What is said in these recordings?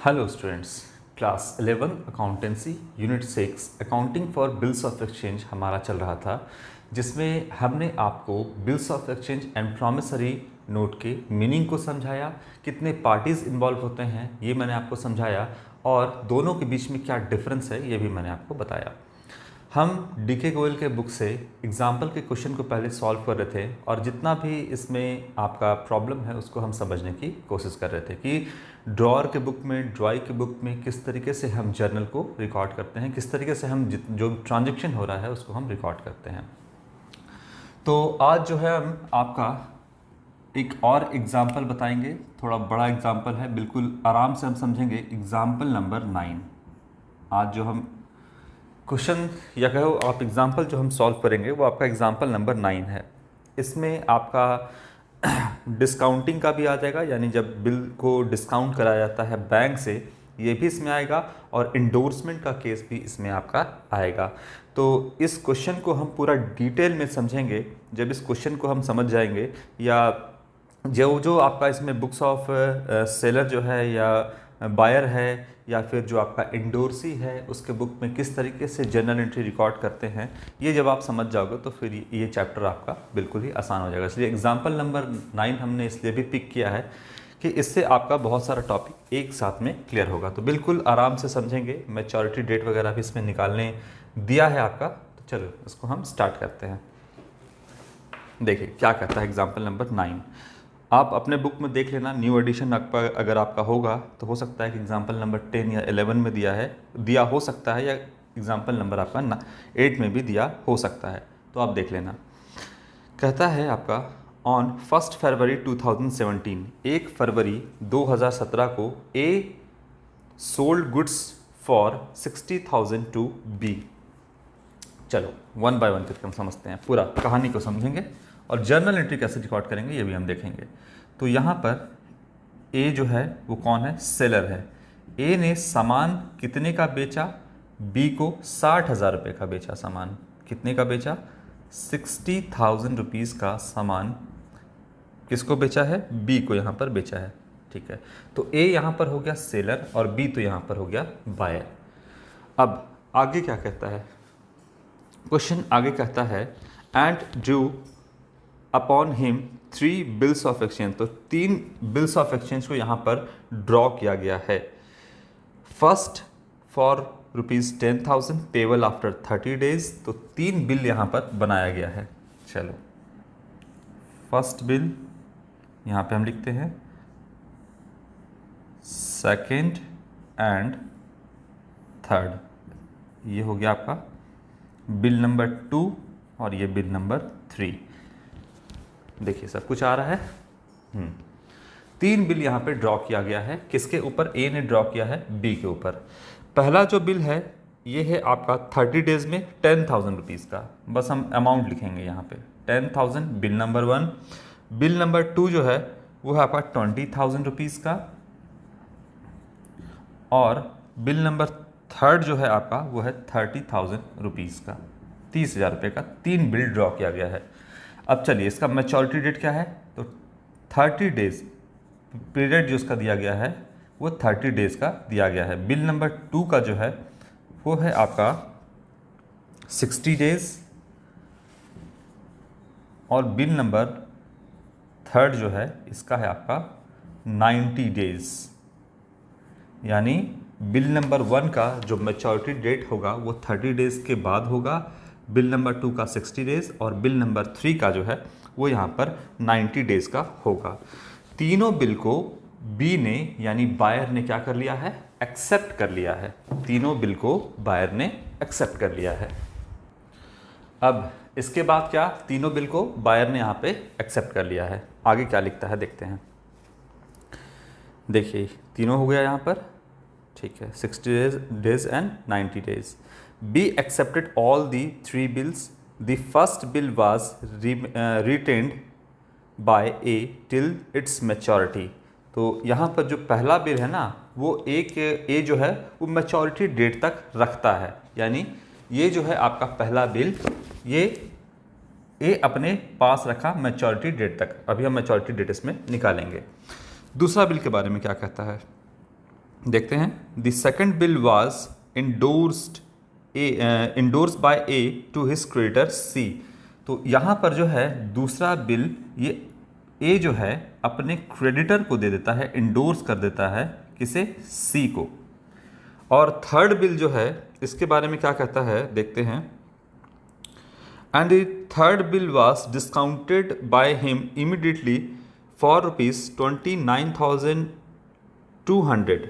Hello students, class 11 accountancy unit 6 accounting for bills of exchange हमारा चल रहा था, जिसमें हमने आपको bills of exchange and promissory note के मीनिंग को समझाया, कितने पार्टीज़ इन्वॉल्व होते हैं ये मैंने आपको समझाया, और दोनों के बीच में क्या डिफरेंस है ये भी मैंने आपको बताया। हम डीके गोयल के बुक से एग्जाम्पल के क्वेश्चन को पहले सॉल्व कर रहे थे, और जितना भी इसमें आपका प्रॉब्लम है उसको हम समझने की कोशिश कर रहे थे कि ड्रॉअर के बुक में, ड्रॉई के बुक में किस तरीके से हम जर्नल को रिकॉर्ड करते हैं, किस तरीके से हम जो ट्रांजेक्शन हो रहा है उसको हम रिकॉर्ड करते हैं। तो आज जो है हम आपका एक और एग्जाम्पल बताएंगे, थोड़ा बड़ा एग्जाम्पल है, बिल्कुल आराम से हम समझेंगे। एग्जाम्पल नंबर 9 आज जो हम क्वेश्चन या कहो आप एग्जाम्पल जो हम सॉल्व करेंगे वो आपका एग्जाम्पल नंबर 9 है। इसमें आपका डिस्काउंटिंग का भी आ जाएगा, यानी जब बिल को डिस्काउंट कराया जाता है बैंक से, ये भी इसमें आएगा, और इंडोर्समेंट का केस भी इसमें आपका आएगा। तो इस क्वेश्चन को हम पूरा डिटेल में समझेंगे। जब इस क्वेश्चन को हम समझ जाएंगे, या जो आपका इसमें बुक्स ऑफ सेलर जो है या बायर है, या फिर जो आपका इंडोर्सी है उसके बुक में किस तरीके से जर्नल एंट्री रिकॉर्ड करते हैं, ये जब आप समझ जाओगे तो फिर ये चैप्टर आपका बिल्कुल ही आसान हो जाएगा। इसलिए एग्जाम्पल नंबर 9 हमने इसलिए भी पिक किया है कि इससे आपका बहुत सारा टॉपिक एक साथ में क्लियर होगा। तो बिल्कुल आराम से समझेंगे। मैच्योरिटी डेट वगैरह भी इसमें निकालने दिया है आपका। तो चलो इसको हम स्टार्ट करते हैं। देखिए क्या कहता है एग्जाम्पल नंबर 9। आप अपने बुक में देख लेना, न्यू एडिशन अगर आपका होगा तो हो सकता है कि एग्जाम्पल नंबर 10 या 11 में दिया हो सकता है, या एग्जाम्पल नंबर आपका 8 में भी दिया हो सकता है, तो आप देख लेना। कहता है आपका ऑन 1 फरवरी 2017, 1 फरवरी 2017 को A sold goods for 60,000 to B. चलो वन बाय वन करके हम समझते हैं, पूरा कहानी को समझेंगे, और जर्नल एंट्री कैसे रिकॉर्ड करेंगे ये भी हम देखेंगे। तो यहाँ पर ए जो है वो कौन है? सेलर है। ए ने सामान कितने का बेचा? बी को 60,000 रुपये का बेचा। सामान कितने का बेचा? 60,000 रुपीज़ का सामान किसको बेचा है? बी को यहाँ पर बेचा है। ठीक है, तो ए यहाँ पर हो गया सेलर, और बी तो यहाँ पर हो गया बायर। अब आगे क्या कहता है क्वेश्चन? आगे कहता है and due upon him 3 bills of exchange. तो 3 बिल्स ऑफ एक्सचेंज को यहाँ पर ड्रॉ किया गया है। First for ₹10,000 payable after 30 days. तो 3 बिल यहाँ पर बनाया गया है। चलो फर्स्ट बिल यहाँ पे हम लिखते हैं, सेकेंड एंड थर्ड। ये हो गया आपका बिल नंबर 2, और ये बिल नंबर 3। देखिए सब कुछ आ रहा है। 3 बिल यहाँ पे ड्रॉ किया गया है। किसके ऊपर? ए ने ड्रॉ किया है बी के ऊपर। पहला जो बिल है ये है आपका 30 डेज में 10,000 रुपीज़ का। बस हम अमाउंट लिखेंगे यहाँ पे 10,000, बिल नंबर 1। बिल नंबर 2 जो है वो है आपका 20,000 रुपीज़ का, और बिल नंबर 3 जो है आपका वो है 30,000 रुपीज़ का। 30,000 रुपये का 3 बिल ड्रॉ किया गया है। अब चलिए इसका मैच्योरिटी डेट क्या है? तो 30 डेज पीरियड जो उसका दिया गया है वो 30 डेज का दिया गया है। बिल नंबर 2 का जो है वो है आपका 60 डेज, और बिल नंबर 3 जो है इसका है आपका 90 डेज। यानी बिल नंबर 1 का जो मैच्योरिटी डेट होगा वो 30 डेज के बाद होगा, बिल नंबर 2 का 60 डेज, और बिल नंबर 3 का जो है वो यहाँ पर 90 डेज का होगा। तीनों बिल को बी ने यानी बायर ने क्या कर लिया है? एक्सेप्ट कर लिया है। तीनों बिल को बायर ने एक्सेप्ट कर लिया है। अब इसके बाद क्या? तीनों बिल को बायर ने यहाँ पे एक्सेप्ट कर लिया है। आगे क्या लिखता है देखते हैं। देखिए तीनों हो गया यहाँ पर, ठीक है, 60 days and 90 days. Be accepted all the 3 bills. The first bill was retained bye A till it's maturity. तो यहाँ पर जो पहला बिल है ना वो ए जो है वो मैच्योरिटी डेट तक रखता है। यानी ये जो है आपका पहला बिल, ये ए अपने पास रखा मैच्योरिटी डेट तक। अभी हम मैच्योरिटी डेट इसमें निकालेंगे। दूसरा बिल के बारे में क्या कहता है? देखते हैं, the second bill was endorsed by A to his creditor C. तो यहाँ पर जो है दूसरा बिल ये ए जो है अपने क्रेडिटर को दे देता है, इंडोर्स कर देता है किसे, सी को। और थर्ड बिल जो है इसके बारे में क्या कहता है देखते हैं, and the third bill was discounted by him immediately for ₹29,200।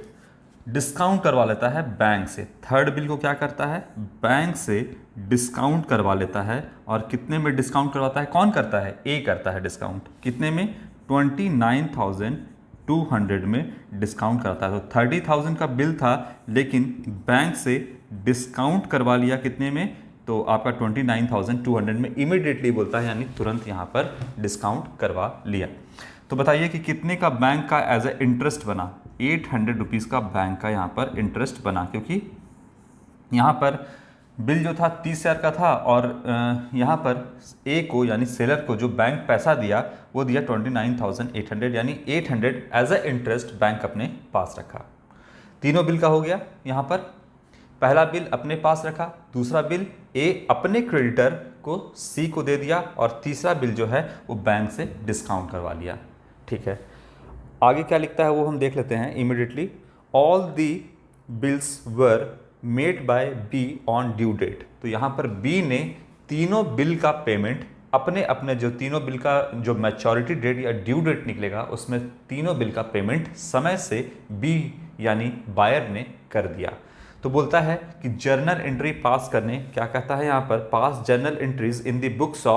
Discount करवा लेता है बैंक से। थर्ड बिल को क्या करता है, बैंक से डिस्काउंट करवा लेता है। और कितने में डिस्काउंट करवाता है, कौन करता है, ए करता है डिस्काउंट। कितने में, 29,200 में डिस्काउंट करता है। तो 30,000 का बिल था लेकिन बैंक से डिस्काउंट करवा लिया कितने में, तो आपका 29,200 में इमीडिएटली बोलता है, यानी तुरंत यहाँ पर डिस्काउंट करवा लिया। तो बताइए कि कितने का बैंक का एज ए इंटरेस्ट बना, 800 रुपीज़ का बैंक का यहाँ पर इंटरेस्ट बना, क्योंकि यहाँ पर बिल जो था 30,000 का था और यहाँ पर ए को यानी सेलर को जो बैंक पैसा दिया वो दिया 29,800, यानी 800 एज ए इंटरेस्ट बैंक अपने पास रखा। तीनों बिल का हो गया। यहाँ पर पहला बिल अपने पास रखा, दूसरा बिल ए अपने क्रेडिटर को सी को दे दिया और तीसरा बिल जो है वो बैंक से डिस्काउंट करवा लिया। ठीक है, आगे क्या लिखता है वो हम देख लेते हैं immediately. All the bills were made by B on due date. तो यहाँ पर बी ने तीनों बिल का पेमेंट अपने अपने जो तीनों बिल का जो मैच्योरिटी डेट या ड्यू डेट निकलेगा उसमें तीनों बिल का पेमेंट समय से बी यानी बायर ने कर दिया। तो बोलता है कि जर्नल एंट्री पास करने, क्या कहता है यहाँ पर, pass journal entries in the books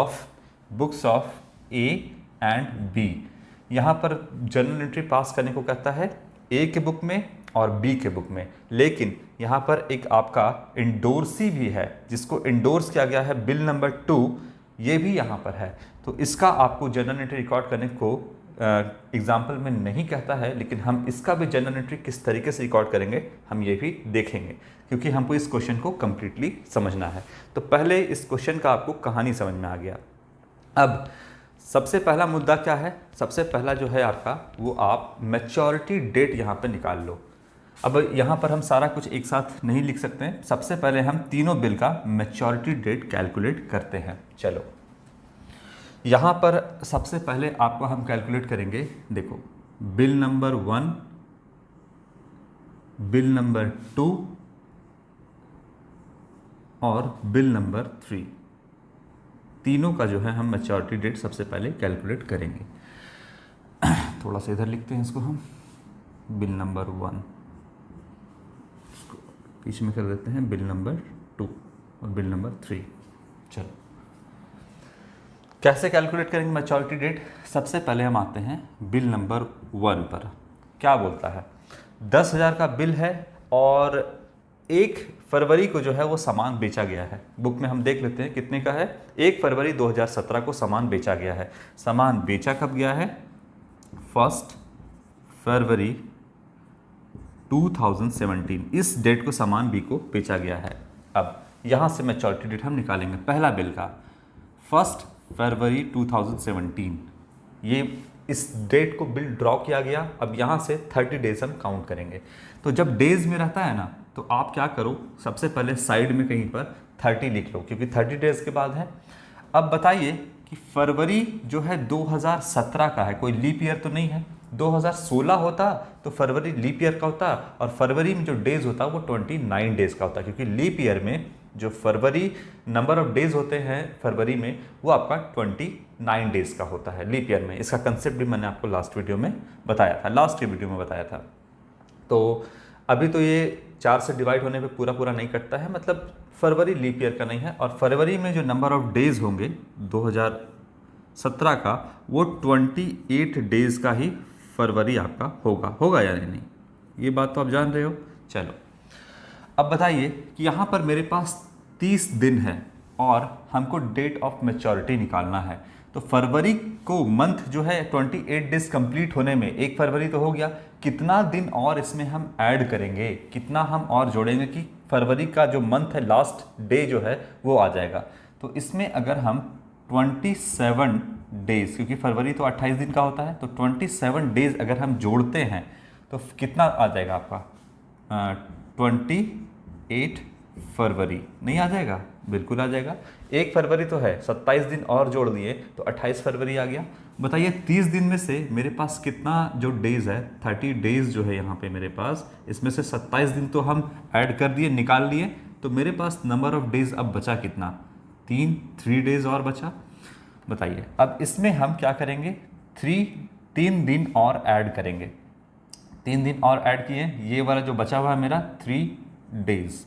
of A and B. यहाँ पर जर्नल एंट्री पास करने को कहता है ए के बुक में और बी के बुक में, लेकिन यहाँ पर एक आपका इंडोर्सी भी है जिसको इंडोर्स किया गया है बिल नंबर 2, ये भी यहाँ पर है। तो इसका आपको जर्नल एंट्री रिकॉर्ड करने को एग्जाम्पल में नहीं कहता है, लेकिन हम इसका भी जर्नल एंट्री किस तरीके से रिकॉर्ड करेंगे हम ये भी देखेंगे, क्योंकि हमको इस क्वेश्चन को कंप्लीटली समझना है। तो पहले इस क्वेश्चन का आपको कहानी समझ में आ गया। अब सबसे पहला मुद्दा क्या है, सबसे पहला जो है आपका वो आप मैच्योरिटी डेट यहाँ पे निकाल लो। अब यहाँ पर हम सारा कुछ एक साथ नहीं लिख सकते हैं, सबसे पहले हम तीनों बिल का मैच्योरिटी डेट कैलकुलेट करते हैं। चलो यहाँ पर सबसे पहले आपको हम कैलकुलेट करेंगे, देखो बिल नंबर 1, बिल नंबर 2 और बिल नंबर 3, तीनों का जो है हम मैच्योरिटी डेट सबसे पहले कैलकुलेट करेंगे। थोड़ा सा इधर लिखते हैं इसको हम, बिल नंबर 1 इसको बीच में कर देते हैं, बिल नंबर 2 और बिल नंबर 3। चलो कैसे कैलकुलेट करेंगे मैच्योरिटी डेट, सबसे पहले हम आते हैं बिल नंबर 1 पर। क्या बोलता है, 10,000 का बिल है और 1 फरवरी को जो है वो सामान बेचा गया है। बुक में हम देख लेते हैं कितने का है, 1 फरवरी 2017 को सामान बेचा गया है। सामान बेचा कब गया है, 1 फरवरी 2017, इस डेट को सामान बी को बेचा गया है। अब यहाँ से मैच्योरिटी डेट हम निकालेंगे पहला बिल का, 1 फरवरी 2017, ये इस डेट को बिल ड्रॉ किया गया। अब यहाँ से 30 डेज हम काउंट करेंगे। तो जब डेज में रहता है ना, तो आप क्या करो, सबसे पहले साइड में कहीं पर 30 लिख लो, क्योंकि 30 डेज के बाद है। अब बताइए कि फरवरी जो है 2017 का है, कोई लीप ईयर तो नहीं है। 2016 होता तो फरवरी लीप ईयर का होता, और फरवरी में जो डेज होता वो 29 डेज का होता, क्योंकि लीप ईयर में जो फरवरी नंबर ऑफ डेज होते हैं फरवरी में वो आपका 29 डेज का होता है लीप ईयर में। इसका कंसेप्ट भी मैंने आपको लास्ट वीडियो में बताया था, लास्ट के वीडियो में बताया था। तो अभी तो ये 4 से डिवाइड होने पे पूरा पूरा नहीं कटता है, मतलब फरवरी लीप ईयर का नहीं है। और फरवरी में जो नंबर ऑफ डेज होंगे 2017 का, वो 28 डेज का ही फरवरी आपका होगा या नहीं, ये बात तो आप जान रहे हो। चलो अब बताइए कि यहाँ पर मेरे पास 30 दिन है और हमको डेट ऑफ मैच्योरिटी निकालना है। तो फरवरी को मंथ जो है 28 डेज कंप्लीट होने में 1 फरवरी तो हो गया, कितना दिन और इसमें हम ऐड करेंगे, कितना हम और जोड़ेंगे कि फरवरी का जो मंथ है लास्ट डे जो है वो आ जाएगा। तो इसमें अगर हम 27 डेज, क्योंकि फरवरी तो 28 दिन का होता है, तो 27 डेज अगर हम जोड़ते हैं तो कितना आ जाएगा आपका, 28 फरवरी। नहीं आ जाएगा? बिल्कुल आ जाएगा। 1 फरवरी तो है, 27 दिन और जोड़ दिए तो 28 फरवरी आ गया। बताइए 30 दिन में से मेरे पास कितना जो डेज़ है, 30 डेज़ जो है यहाँ पे मेरे पास, इसमें से 27 दिन तो हम ऐड कर दिए, निकाल लिए, तो मेरे पास नंबर ऑफ डेज़ अब बचा कितना? 3 डेज़ और बचा। बताइए अब इसमें हम क्या करेंगे? 3 दिन और ऐड करेंगे। 3 दिन और ऐड किए, ये वाला जो बचा हुआ है मेरा 3 डेज़,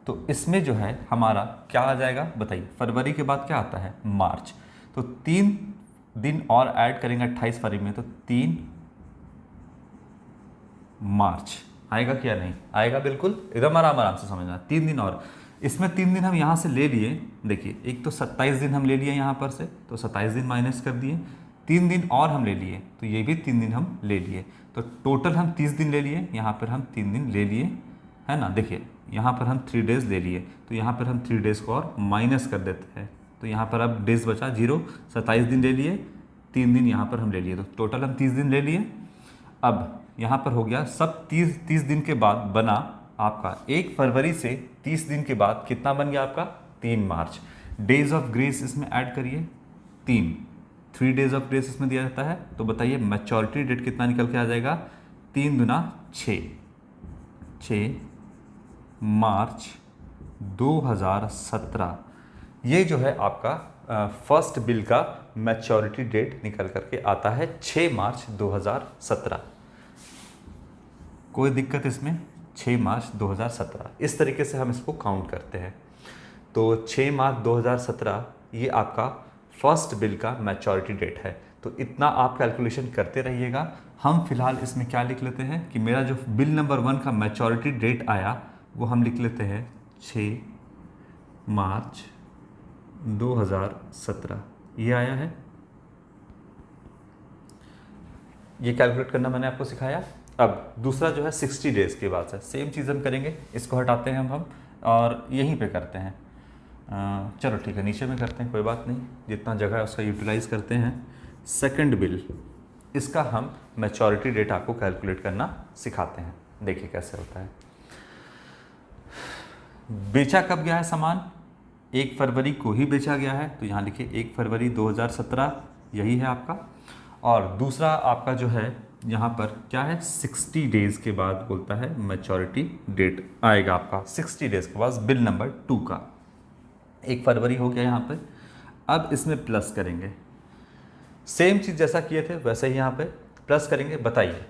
तो इसमें जो है हमारा क्या आ जाएगा? बताइए फरवरी के बाद क्या आता है? मार्च। तो 3 दिन और ऐड करेंगे 28 फरवरी में, तो 3 मार्च आएगा क्या? नहीं आएगा? बिल्कुल एकदम आराम आराम से समझना। 3 दिन और, इसमें 3 दिन हम यहाँ से ले लिए। देखिए एक तो 27 दिन हम ले लिए यहाँ पर से, तो 27 दिन माइनस कर दिए। 3 दिन और हम ले लिए, तो ये भी 3 दिन हम ले लिए, तो टोटल हम 30 दिन ले लिए। यहाँ पर हम 3 दिन ले लिए, है ना। देखिए यहाँ पर हम 3 डेज़ ले लिए, तो यहाँ पर हम 3 डेज़ को और माइनस कर देते हैं, तो यहाँ पर अब डेज़ बचा 0। 27 दिन ले लिए, 3 दिन यहाँ पर हम ले लिए, तो टोटल हम 30 दिन ले लिए। अब यहाँ पर हो गया सब 30 दिन के बाद बना आपका 1 फरवरी से 30 दिन के बाद कितना बन गया आपका? 3 मार्च। डेज ऑफ ग्रेस इसमें ऐड करिए, 3 डेज ऑफ ग्रेस इसमें दिया जाता है। तो बताइए मैच्योरिटी डेट कितना निकल के आ जाएगा? 3 दूना 6 मार्च 2017। ये जो है आपका फर्स्ट बिल का मैच्योरिटी डेट निकल करके आता है 6 मार्च 2017। कोई दिक्कत इसमें? 6 मार्च 2017 इस तरीके से हम इसको काउंट करते हैं। तो 6 मार्च 2017 ये आपका फर्स्ट बिल का मैच्योरिटी डेट है। तो इतना आप कैलकुलेशन करते रहिएगा। हम फिलहाल इसमें क्या लिख लेते हैं कि मेरा जो बिल नंबर 1 का मैच्योरिटी डेट आया वो हम लिख लेते हैं 6 मार्च 2017, ये आया है। ये कैलकुलेट करना मैंने आपको सिखाया। अब दूसरा जो है 60 डेज़ के बाद से सेम चीज़ हम करेंगे। इसको हटाते हैं हम और यहीं पे करते हैं। चलो ठीक है, नीचे में करते हैं, कोई बात नहीं, जितना जगह है उसका यूटिलाइज़ करते हैं। सेकंड बिल, इसका हम मैच्योरिटी डेट आपको कैलकुलेट करना सिखाते हैं। देखिए कैसे होता है। बेचा कब गया है सामान? 1 फरवरी को ही बेचा गया है, तो यहाँ लिखिए 1 फरवरी 2017, यही है आपका। और दूसरा आपका जो है यहाँ पर क्या है? 60 डेज़ के बाद बोलता है मैच्योरिटी डेट आएगा आपका। 60 डेज़ के बाद बिल नंबर 2 का 1 फरवरी हो गया यहाँ पे। अब इसमें प्लस करेंगे, सेम चीज़ जैसा किए थे वैसे ही यहाँ पे प्लस करेंगे। बताइए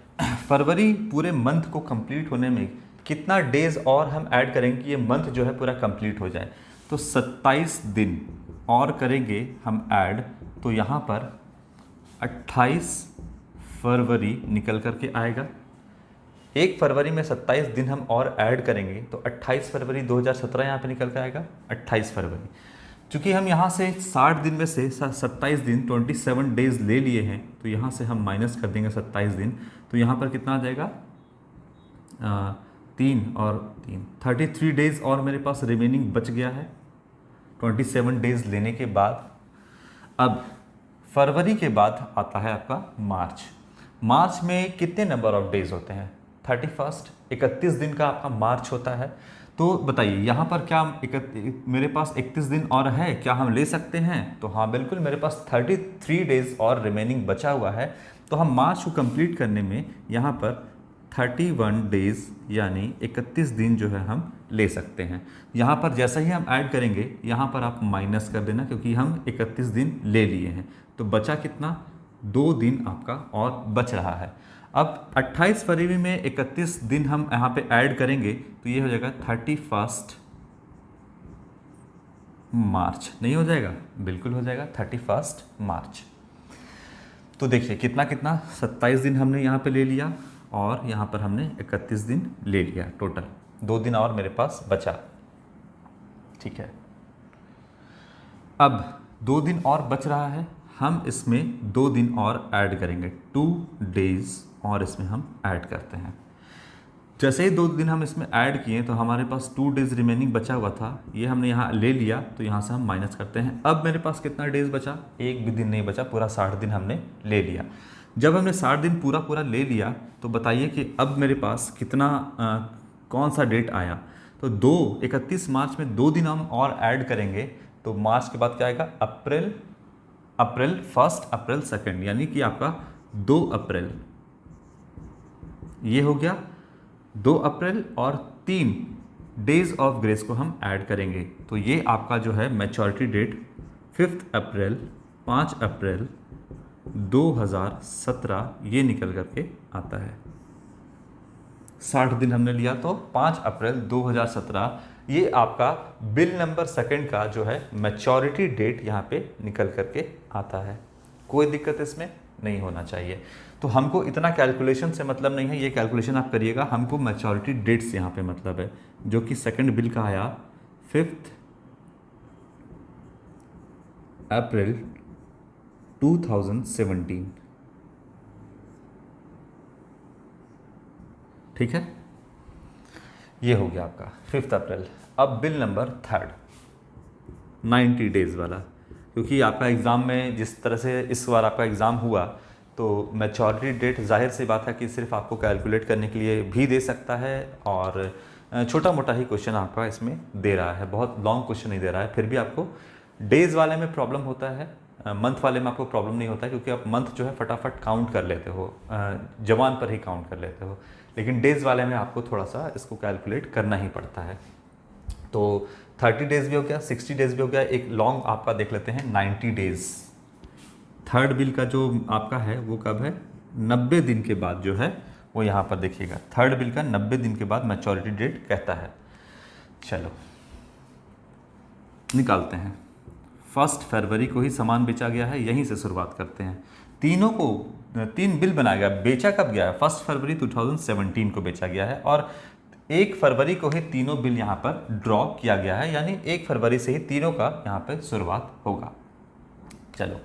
फरवरी पूरे मंथ को कंप्लीट होने में कितना डेज़ और हम ऐड करेंगे कि ये मंथ जो है पूरा कंप्लीट हो जाए? तो 27 दिन और करेंगे हम ऐड, तो यहाँ पर 28 फरवरी निकल करके आएगा। 1 फरवरी में 27 दिन हम और ऐड करेंगे तो 28 फरवरी 2017 यहाँ पे निकल के आएगा। 28 फरवरी, चूँकि हम यहाँ से 60 दिन में से 27 दिन 27 डेज़ ले लिए हैं, तो यहाँ से हम माइनस कर देंगे 27 दिन, तो यहाँ पर कितना आ जाएगा? 3 और 3, 33 डेज़ और मेरे पास रिमेनिंग बच गया है 27 डेज़ लेने के बाद। अब फरवरी के बाद आता है आपका मार्च। मार्च में कितने नंबर ऑफ डेज़ होते हैं? 31, 31 दिन का आपका मार्च होता है। तो बताइए यहाँ पर क्या मेरे पास 31 दिन और है, क्या हम ले सकते हैं? तो हाँ बिल्कुल, मेरे पास 33 डेज़ और रिमेनिंग बचा हुआ है, तो हम मार्च को कंप्लीट करने में यहाँ पर 31 डेज़ यानी 31 दिन जो है हम ले सकते हैं। यहाँ पर जैसा ही हम ऐड करेंगे यहाँ पर आप माइनस कर देना, क्योंकि हम 31 दिन ले लिए हैं, तो बचा कितना? 2 दिन आपका और बच रहा है। अब 28 फरवरी में 31 दिन हम यहाँ पे ऐड करेंगे तो ये हो जाएगा 31 मार्च। नहीं हो जाएगा? बिल्कुल हो जाएगा, 31 मार्च। तो देखिए कितना कितना 27 दिन हमने यहाँ पे ले लिया और यहाँ पर हमने 31 दिन ले लिया, टोटल 2 दिन और मेरे पास बचा। ठीक है, अब 2 दिन और बच रहा है, हम इसमें 2 दिन और ऐड करेंगे, 2 डेज़ और इसमें हम ऐड करते हैं। जैसे ही 2 दिन हम इसमें ऐड किए तो हमारे पास 2 डेज़ रिमेनिंग बचा हुआ था, ये हमने यहाँ ले लिया, तो यहाँ से हम माइनस करते हैं। अब मेरे पास कितना डेज़ बचा? एक भी दिन नहीं बचा, पूरा 60 दिन हमने ले लिया। जब हमने 60 दिन पूरा ले लिया तो बताइए कि अब मेरे पास कितना कौन सा डेट आया, तो 31 मार्च में 2 दिन हम और ऐड करेंगे, तो मार्च के बाद क्या आएगा, अप्रैल, अप्रैल 1, अप्रैल 2, यानी कि आपका 2 अप्रैल, ये हो गया 2 अप्रैल, और 3 डेज ऑफ ग्रेस को हम ऐड करेंगे, तो ये आपका जो है मैच्योरिटी डेट 5 अप्रैल, 5 अप्रैल 2017 ये निकल करके आता है। 60 दिन हमने लिया, तो 5 अप्रैल 2017 ये आपका बिल नंबर 2 का जो है मैच्योरिटी डेट यहाँ पे निकल करके आता है। कोई दिक्कत इसमें नहीं होना चाहिए। तो हमको इतना कैलकुलेशन से मतलब नहीं है, ये कैलकुलेशन आप करिएगा, हमको मैच्योरिटी डेट से यहाँ पे मतलब है, जो कि 2 बिल का आया 5 अप्रैल 2017। ठीक है, ये हो गया आपका 5 अप्रैल। अब बिल नंबर 3 90 डेज वाला, क्योंकि आपका एग्ज़ाम में जिस तरह से इस बार आपका एग्ज़ाम हुआ, तो मैच्योरिटी डेट जाहिर सी बात है कि सिर्फ आपको कैलकुलेट करने के लिए भी दे सकता है, और छोटा मोटा ही क्वेश्चन आपका इसमें दे रहा है, बहुत लॉन्ग क्वेश्चन नहीं दे रहा है। फिर भी आपको डेज़ वाले में प्रॉब्लम होता है, मंथ वाले में आपको प्रॉब्लम नहीं होता है, क्योंकि आप मंथ जो है फटाफट काउंट कर लेते हो, जवान पर ही काउंट कर लेते हो। लेकिन डेज़ वाले में आपको थोड़ा सा इसको कैलकुलेट करना ही पड़ता है। तो 30 डेज़ भी हो गया, 60 डेज़ भी हो गया, एक लॉन्ग आपका देख लेते हैं 90 डेज़। 3 बिल का जो आपका है वो कब है, 90 दिन के बाद जो है वो यहाँ पर देखिएगा, 3 बिल का 90 दिन के बाद मैच्योरिटी डेट कहता है। चलो निकालते हैं। 1 फरवरी को ही सामान बेचा गया है, यहीं से शुरुआत करते हैं। तीनों को 3 बिल बनाया गया, बेचा कब गया है, 1 फरवरी 2017 को बेचा गया है, और 1 फरवरी को ही तीनों बिल यहाँ पर ड्रॉ किया गया है, यानी 1 फरवरी से ही तीनों का यहाँ पर शुरुआत होगा। चलो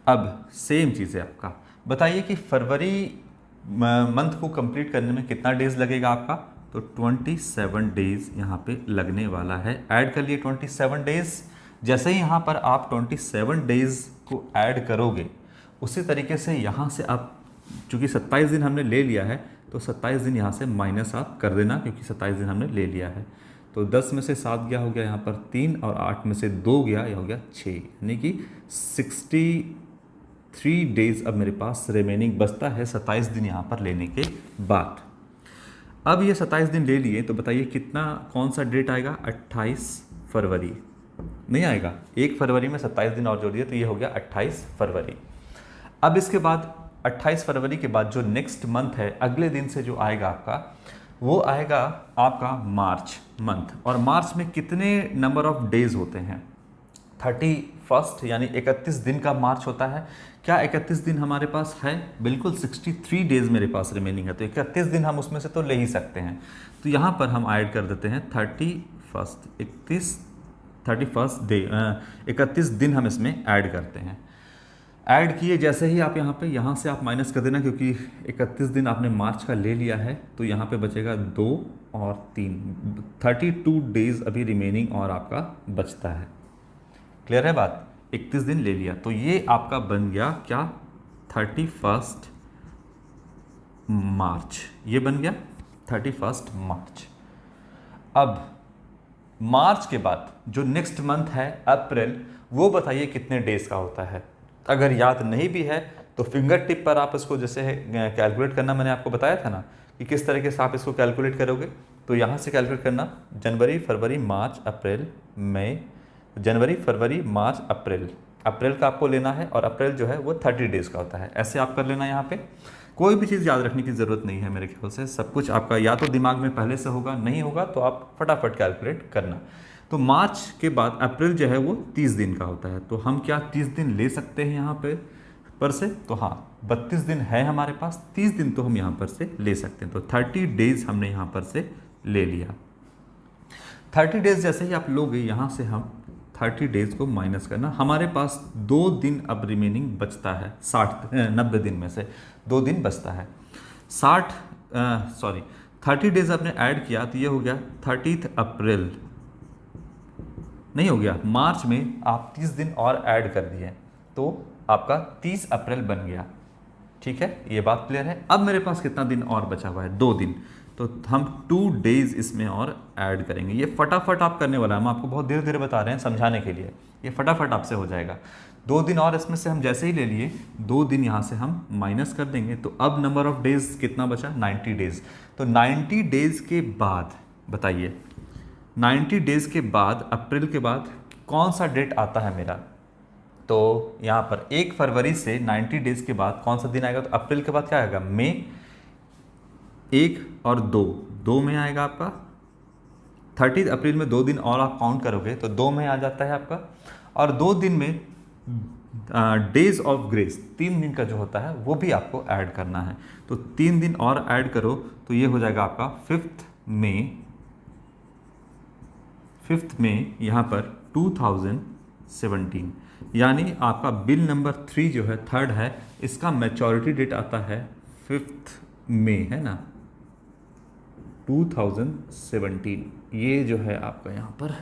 अब सेम चीज़ है आपका, बताइए कि फरवरी मंथ को कंप्लीट करने में कितना डेज़ लगेगा आपका, तो 27 डेज़ यहाँ पे लगने वाला है। ऐड कर लिए 27 डेज़। जैसे ही यहाँ पर आप 27 डेज़ को ऐड करोगे, उसी तरीके से यहाँ से आप, चूँकि 27 दिन हमने ले लिया है, तो 27 दिन यहाँ से माइनस आप कर देना, क्योंकि 27 दिन हमने ले लिया है। तो 10 में से 7 गया, हो गया यहाँ पर 3, और 8 में से 2 गया, यह हो गया 6, यानी कि 63 डेज़ अब मेरे पास रिमेनिंग बचता है 27 दिन यहाँ पर लेने के बाद। अब ये 27 दिन ले लिए, तो बताइए कितना, कौन सा डेट आएगा, 28 फरवरी नहीं आएगा, 1 फरवरी में 27 दिन और जोड़ दिए, तो ये हो गया 28 फरवरी। अब इसके बाद 28 फरवरी के बाद जो नेक्स्ट मंथ है, अगले दिन से जो आएगा आपका, वो आएगा आपका मार्च मंथ। और मार्च में कितने नंबर ऑफ डेज़ होते हैं, 31, यानी 31 दिन का मार्च होता है। क्या 31 दिन हमारे पास है, बिल्कुल 63 डेज़ मेरे पास रिमेनिंग है, तो 31 दिन हम उसमें से तो ले ही सकते हैं। तो यहाँ पर हम ऐड कर देते हैं 31 डे, 31 दिन हम इसमें ऐड करते हैं। ऐड किए जैसे ही आप यहाँ से आप माइनस कर देना, क्योंकि 31 दिन आपने मार्च का ले लिया है, तो यहाँ पे बचेगा 2 और 3, 32 डेज़ अभी रिमेनिंग और आपका बचता है। क्लियर है बात, 31 दिन ले लिया, तो ये आपका बन गया क्या, 31 मार्च, ये बन गया 31 मार्च। अब मार्च के बाद जो नेक्स्ट मंथ है अप्रैल, वो बताइए कितने डेज़ का होता है। अगर याद नहीं भी है तो फिंगर टिप पर आप इसको जैसे कैलकुलेट करना, मैंने आपको बताया था ना कि किस तरीके से आप इसको कैलकुलेट करोगे। तो यहाँ से कैलकुलेट करना, जनवरी फरवरी मार्च अप्रैल मई, जनवरी फरवरी मार्च अप्रैल, अप्रैल का आपको लेना है, और अप्रैल जो है वो 30 डेज़ का होता है। ऐसे आप कर लेना। यहाँ पे कोई भी चीज़ याद रखने की ज़रूरत नहीं है मेरे ख्याल से, सब कुछ आपका या तो दिमाग में पहले से होगा, नहीं होगा तो आप फटाफट कैलकुलेट करना। तो मार्च के बाद अप्रैल जो है वो 30 दिन का होता है, तो हम क्या 30 दिन ले सकते हैं यहाँ पे पर से, तो हाँ 32 दिन है हमारे पास, 30 दिन तो हम यहाँ पर से ले सकते हैं। तो 30 डेज़ हमने यहाँ पर से ले लिया। 30 डेज़ जैसे ही आप लोगे, यहाँ से हम 30 डेज़ को माइनस करना, हमारे पास 2 दिन अब रिमेनिंग बचता है, 90 दिन में से 2 दिन बचता है। 30 डेज़ आपने ऐड किया, तो ये हो गया 30 अप्रैल, नहीं हो गया, मार्च में आप 30 दिन और ऐड कर दिए, तो आपका 30 अप्रैल बन गया। ठीक है, ये बात क्लियर है। अब मेरे पास कितना दिन और बचा हुआ है, 2 दिन। तो हम 2 डेज़ इसमें और ऐड करेंगे। ये फटाफट आप करने वाला है, हम आपको बहुत धीरे धीरे बता रहे हैं समझाने के लिए, ये फटाफट आपसे हो जाएगा। 2 दिन और इसमें से हम जैसे ही ले लिए 2 दिन यहाँ से हम माइनस कर देंगे, तो अब नंबर ऑफ डेज़ कितना बचा, 90 डेज़। तो 90 डेज़ के बाद बताइए, 90 डेज़ के बाद अप्रैल के बाद कौन सा डेट आता है मेरा, तो यहाँ पर 1 फरवरी से 90 डेज़ के बाद कौन सा दिन आएगा, तो अप्रैल के बाद क्या आएगा, मई 1 और 2 में आएगा आपका। 30 अप्रैल में 2 दिन और आप काउंट करोगे तो 2 में आ जाता है आपका। और 2 दिन में डेज ऑफ ग्रेस 3 दिन का जो होता है वो भी आपको ऐड करना है, तो 3 दिन और ऐड करो तो ये हो जाएगा आपका 5 मई यहाँ पर 2017। यानी आपका बिल नंबर 3 जो है, थर्ड है, इसका मैच्योरिटी डेट आता है 5 मई, है ना, 2017। ये जो है आपका यहाँ पर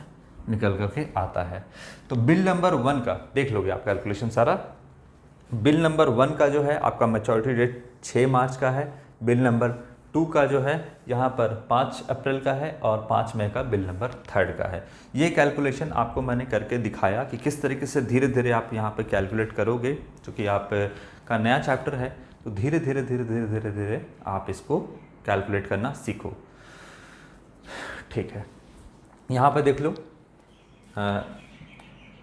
निकल करके आता है। तो बिल नंबर 1 का देख लोगे आप कैलकुलेशन सारा। बिल नंबर 1 का जो है आपका मैच्योरिटी डेट 6 मार्च का है। बिल नंबर 2 का जो है यहाँ पर 5 अप्रैल का है, और 5 मई का बिल नंबर 3 का है। ये कैलकुलेशन आपको मैंने करके दिखाया कि किस तरीके से धीरे धीरे आप यहाँ पर कैलकुलेट करोगे, क्योंकि आप का नया चैप्टर है, तो धीरे धीरे धीरे धीरे धीरे धीरे आप इसको कैलकुलेट करना सीखो। ठीक है, यहाँ पे देख लो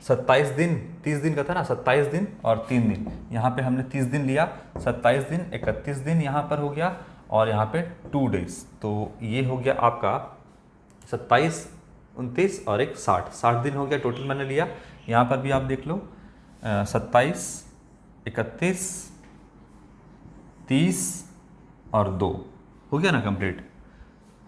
27 दिन, 30 दिन का था ना, 27 दिन और 3 दिन, यहाँ पे हमने 30 दिन लिया, 27 दिन 31 दिन यहाँ पर हो गया, और यहाँ पे 2 डेज, तो ये हो गया आपका 27, 29 और एक 60 दिन हो गया टोटल मैंने लिया। यहाँ पर भी आप देख लो 27, 31, 30 और 2 हो गया ना कंप्लीट।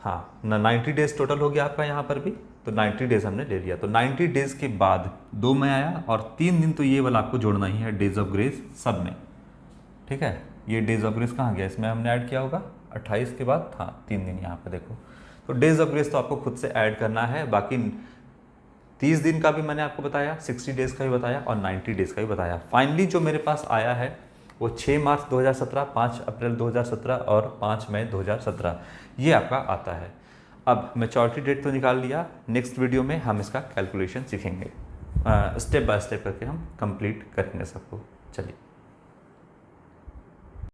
हाँ, 90 डेज टोटल हो गया आपका यहाँ पर भी, तो 90 डेज हमने ले लिया। तो 90 डेज के बाद 2 में आया, और 3 दिन तो ये वाला आपको जोड़ना ही है, डेज ऑफ ग्रेस सब में। ठीक है, ये डेज ऑफ ग्रेस कहाँ गया, इसमें हमने ऐड किया होगा 28 के बाद, हाँ 3 दिन यहाँ पे देखो। तो डेज ऑफ ग्रेस तो आपको खुद से ऐड करना है। बाकी 30 दिन का भी मैंने आपको बताया, 60 डेज का भी बताया, और 90 डेज का भी बताया। फाइनली जो मेरे पास आया है वो 6 मार्च 2017, 5 अप्रैल 2017 और 5 मई 2017, ये आपका आता है। अब मैच्योरिटी डेट तो निकाल लिया, नेक्स्ट वीडियो में हम इसका कैलकुलेशन सीखेंगे, स्टेप बाय स्टेप करके हम कंप्लीट करेंगे सबको। चलिए।